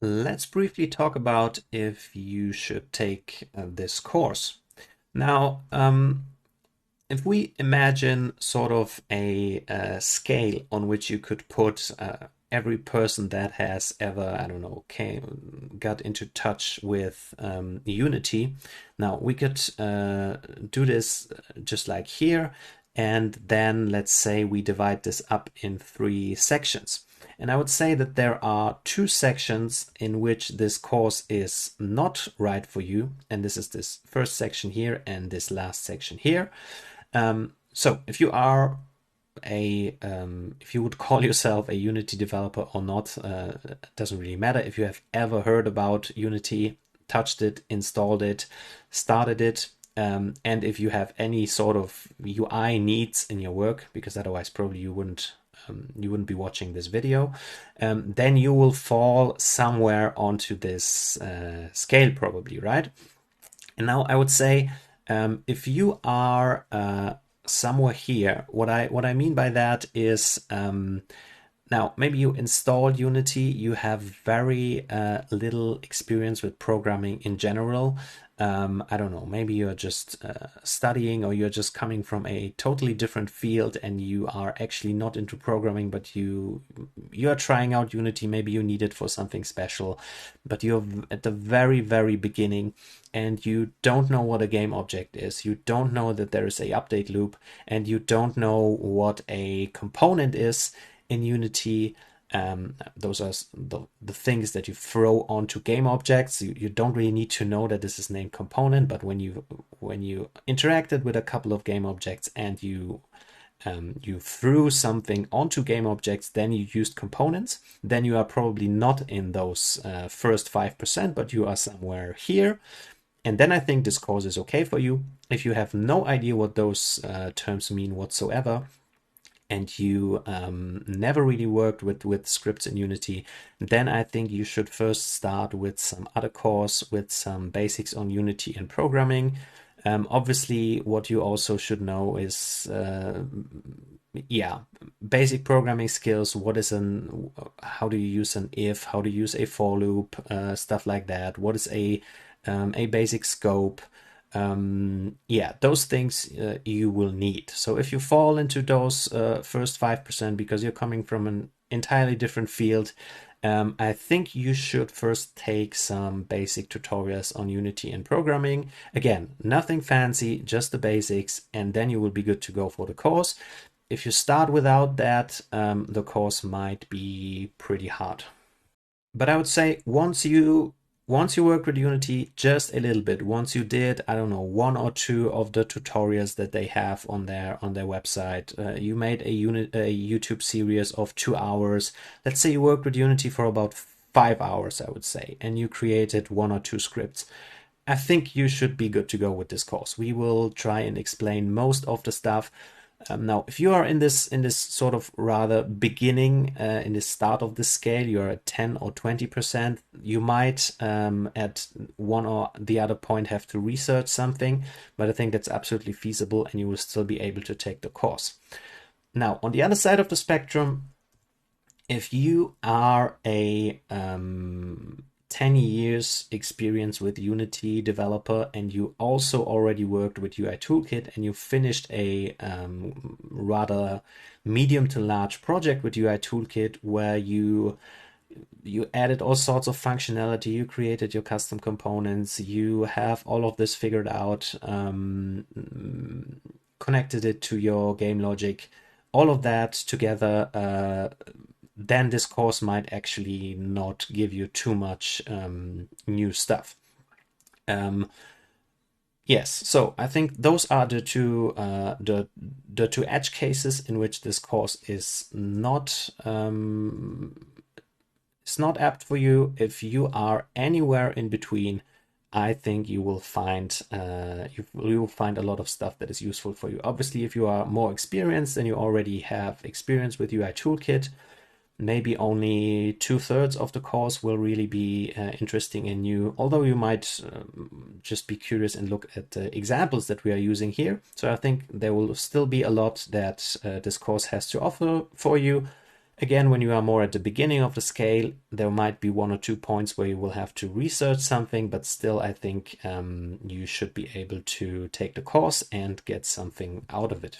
Let's briefly talk about if you should take this course. Now, if we imagine sort of a scale on which you could put every person that has ever, I don't know, got into touch with Unity. Now, we could do this just like here, and then let's say we divide this up in 3 sections. And I would say that there are 2 sections in which this course is not right for you. And this is this first section here and this last section here. So if you are if you would call yourself a Unity developer or not, it doesn't really matter. If you have ever heard about Unity, touched it, installed it, started it, and if you have any sort of UI needs in your work, because otherwise probably you wouldn't be watching this video, then you will fall somewhere onto this scale probably, right? And now I would say if you are somewhere here, what I mean by that is now maybe you installed Unity, you have very little experience with programming in general. I don't know, maybe you're just studying, or you're just coming from a totally different field and you are actually not into programming, but you are trying out Unity. Maybe you need it for something special, but you're at the very beginning and you don't know what a game object is. You don't know that there is a update loop, and you don't know what a component is in Unity. Those are the things that you throw onto game objects. You don't really need to know that this is named component, but when you interacted with a couple of game objects and you threw something onto game objects, then you used components, then you are probably not in those first 5%, but you are somewhere here. And then I think this course is okay for you. If you have no idea what those terms mean whatsoever, and you never really worked with scripts in Unity, then I think you should first start with some other course with some basics on Unity and programming. Obviously, what you also should know is, basic programming skills. How do you use an if? How to use a for loop? Stuff like that. What is a basic scope? Those things you will need. So if you fall into those first 5% because you're coming from an entirely different field, I think you should first take some basic tutorials on Unity and programming. Again, nothing fancy, just the basics, and then you will be good to go for the course. If you start without that, the course might be pretty hard. But I would say once you work with Unity just a little bit, once you did, I don't know, 1 or 2 of the tutorials that they have on their website, you made a YouTube series of 2 hours. Let's say you worked with Unity for about 5 hours, I would say, and you created 1 or 2 scripts. I think you should be good to go with this course. We will try and explain most of the stuff. Now, if you are in this sort of rather beginning, in the start of the scale, you're at 10 or 20%, you might at one or the other point have to research something, but I think that's absolutely feasible and you will still be able to take the course. Now, on the other side of the spectrum, if you are a 10 years experience with Unity developer and you also already worked with UI Toolkit and you finished a rather medium to large project with UI Toolkit where you added all sorts of functionality, you created your custom components, you have all of this figured out, connected it to your game logic, all of that together, then this course might actually not give you too much new stuff. Yes, so I think those are the two edge cases in which this course is not it's not apt for you. If you are anywhere in between, I think you will find you will find a lot of stuff that is useful for you. Obviously, if you are more experienced and you already have experience with UI Toolkit, maybe only 2/3 of the course will really be interesting in you, although you might just be curious and look at the examples that we are using here. So I think there will still be a lot that this course has to offer for you. Again, when you are more at the beginning of the scale, there might be 1 or 2 points where you will have to research something, but still I think you should be able to take the course and get something out of it.